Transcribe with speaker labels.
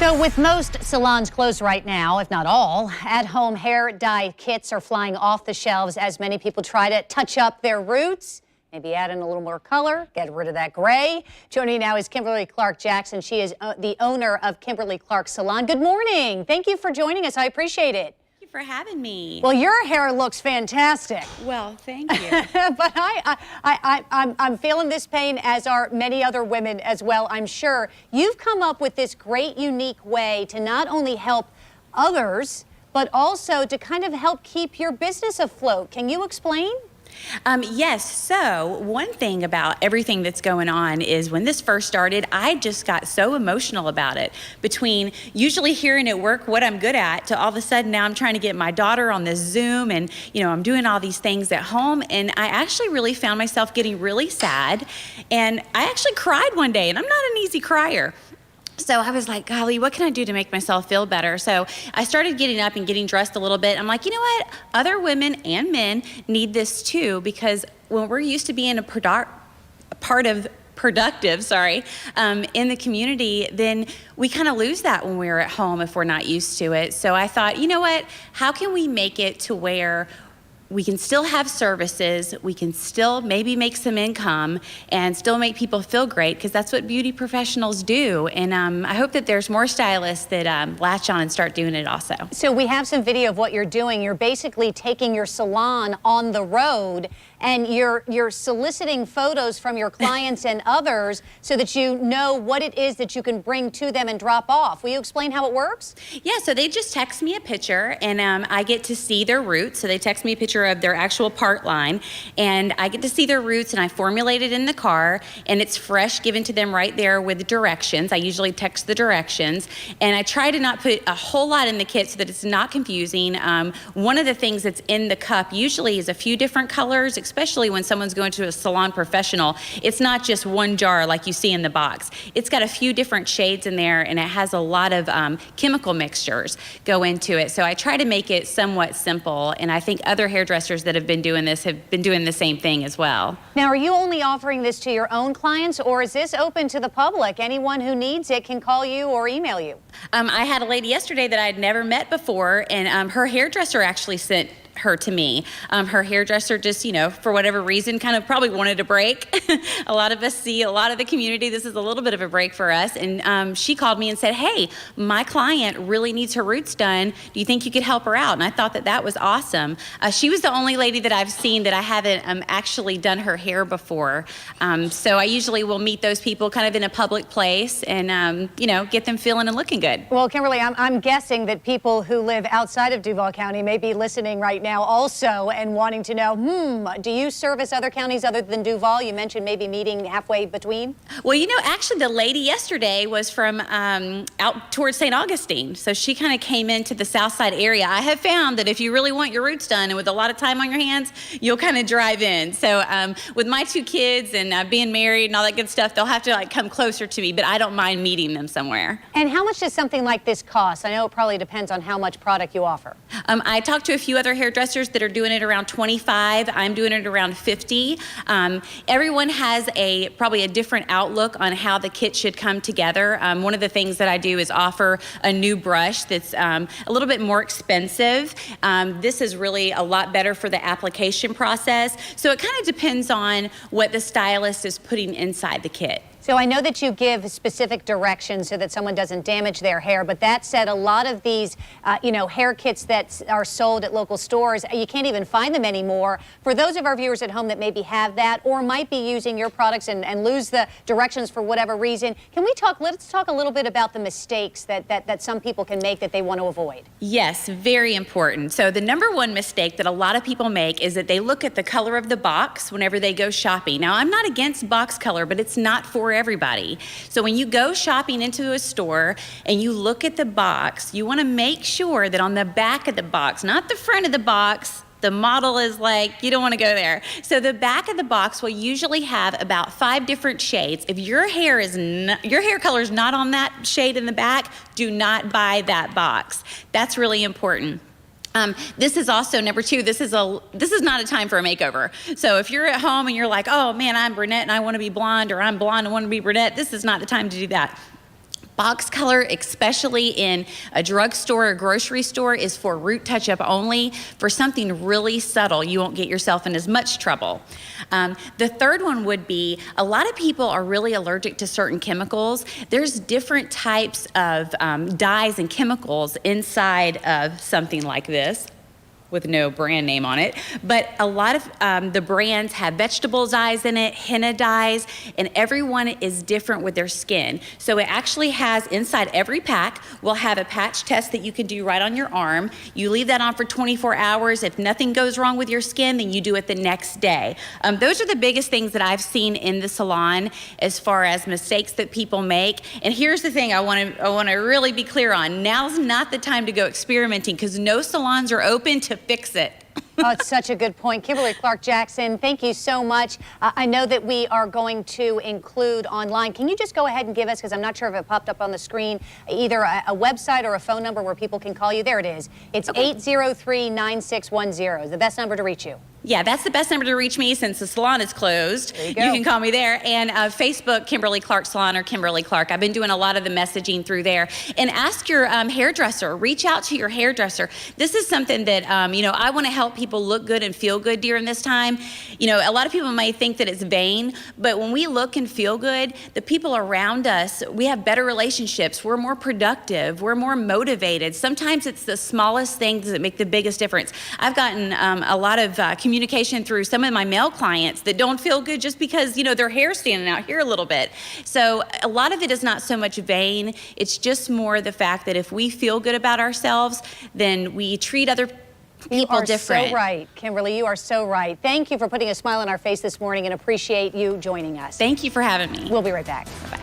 Speaker 1: So with most salons closed right now, if not all, at-home hair dye kits are flying off the shelves as many people try to touch up their roots, maybe add in a little more color, get rid of that gray. Joining me now is Kimberly Clarke Jackson. She is the owner of Kimberly Clarke Salon. Good morning. Thank you for joining us. I appreciate it.
Speaker 2: Thank you for having me.
Speaker 1: Well, your hair looks fantastic.
Speaker 2: Well, thank you.
Speaker 1: But I'm feeling this pain, as are many other women as well, I'm sure. You've come up with this great, unique way to not only help others, but also to kind of help keep your business afloat. Can you explain?
Speaker 2: Yes, so one thing about everything that's going on is when this first started, I just got so emotional about it. Between usually hearing at work what I'm good at to all of a sudden now I'm trying to get my daughter on this Zoom and, you know, I'm doing all these things at home, and I actually really found myself getting really sad, and I actually cried one day, and I'm not an easy crier. So I was like, golly, what can I do to make myself feel better? So I started getting up and getting dressed a little bit. I'm like, you know what? Other women and men need this too, because when we're used to being productive in the community, then we kind of lose that when we're at home if we're not used to it. So I thought, you know what? How can we make it to where we can still have services, we can still maybe make some income and still make people feel great, because that's what beauty professionals do. And I hope that there's more stylists that latch on and start doing it also.
Speaker 1: So we have some video of what you're doing. You're basically taking your salon on the road, and you're soliciting photos from your clients and others so that you know what it is that you can bring to them and drop off. Will you explain how it works?
Speaker 2: Yeah, so they just text me a picture, and I get to see their roots. So they text me a picture of their actual part line, and I get to see their roots, and I formulate it in the car, and it's fresh, given to them right there with the directions. I usually text the directions, and I try to not put a whole lot in the kit so that it's not confusing. One of the things that's in the cup usually is a few different colors, especially when someone's going to a salon professional. It's not just one jar like you see in the box. It's got a few different shades in there, and it has a lot of chemical mixtures go into it. So I try to make it somewhat simple, and I think other hairdressers that have been doing this have been doing the same thing as well.
Speaker 1: Now, are you only offering this to your own clients, or is this open to the public? Anyone who needs it can call you or email you.
Speaker 2: I had a lady yesterday that I'd never met before, and her hairdresser actually sent her to me. Her hairdresser just, you know, for whatever reason, kind of probably wanted a break. A lot of us see a lot of the community. This is a little bit of a break for us. And she called me and said, hey, my client really needs her roots done. Do you think you could help her out? And I thought that that was awesome. She was the only lady that I've seen that I haven't actually done her hair before. So I usually will meet those people kind of in a public place and, you know, get them feeling and looking good.
Speaker 1: Well, Kimberly, I'm guessing that people who live outside of Duval County may be listening right now also and wanting to know, do you service other counties other than Duval? You mentioned maybe meeting halfway between.
Speaker 2: Well, you know, actually the lady yesterday was from out towards St. Augustine. So she kind of came into the South Side area. I have found that if you really want your roots done and with a lot of time on your hands, you'll kind of drive in. So with my two kids and being married and all that good stuff, they'll have to like come closer to me, but I don't mind meeting them somewhere.
Speaker 1: And how much does something like this cost? I know it probably depends on how much product you offer.
Speaker 2: I talked to a few other hairdressers that are doing it around 25. I'm doing it around 50. Everyone has probably a different outlook on how the kit should come together. One of the things that I do is offer a new brush that's a little bit more expensive. This is really a lot better for the application process. So it kind of depends on what the stylist is putting inside the kit.
Speaker 1: So I know that you give specific directions so that someone doesn't damage their hair, but that said, a lot of these, you know, hair kits that are sold at local stores, you can't even find them anymore. For those of our viewers at home that maybe have that or might be using your products and lose the directions for whatever reason, let's talk a little bit about the mistakes that some people can make that they want to avoid.
Speaker 2: Yes, very important. So the number one mistake that a lot of people make is that they look at the color of the box whenever they go shopping. Now, I'm not against box color, but it's not for everybody. So when you go shopping into a store and you look at the box, you want to make sure that on the back of the box, not the front of the box, the model is like, you don't want to go there. So the back of the box will usually have about 5 different shades. If your hair color is not on that shade in the back, do not buy that box. That's really important. This is also number 2. This is not a time for a makeover. So if you're at home and you're like, oh man, I'm brunette and I want to be blonde, or I'm blonde and want to be brunette, this is not the time to do that. Box color, especially in a drugstore or grocery store, is for root touch-up only. For something really subtle, you won't get yourself in as much trouble. The third one would be, a lot of people are really allergic to certain chemicals. There's different types of dyes and chemicals inside of something like this, with no brand name on it, but a lot of the brands have vegetable dyes in it, henna dyes, and everyone is different with their skin. So it actually has, inside every pack, we'll have a patch test that you can do right on your arm. You leave that on for 24 hours. If nothing goes wrong with your skin, then you do it the next day. Those are the biggest things that I've seen in the salon as far as mistakes that people make. And here's the thing I want to really be clear on. Now's not the time to go experimenting, because no salons are open to fix it.
Speaker 1: Oh, it's such a good point. Kimberly Clarke Jackson, thank you so much. I know that we are going to include online. Can you just go ahead and give us, because I'm not sure if it popped up on the screen, either a website or a phone number where people can call you? There it is. It's 803-9610. Is the best number to reach you.
Speaker 2: Yeah, that's the best number to reach me since the salon is closed.
Speaker 1: There you go.
Speaker 2: You can call me there. And Facebook, Kimberly Clarke Salon or Kimberly Clarke. I've been doing a lot of the messaging through there. And ask your hairdresser. Reach out to your hairdresser. This is something that, I want to help people look good and feel good during this time. A lot of people may think that it's vain, but when we look and feel good, the people around us, we have better relationships. We're more productive. We're more motivated. Sometimes it's the smallest things that make the biggest difference. I've gotten a lot of communication through some of my male clients that don't feel good just because, their hair's standing out here a little bit. So a lot of it is not so much vain. It's just more the fact that if we feel good about ourselves, then we treat other people different.
Speaker 1: You are so right, Kimberly. You are so right. Thank you for putting a smile on our face this morning, and appreciate you joining us.
Speaker 2: Thank you for having me.
Speaker 1: We'll be right back.
Speaker 2: Bye-bye.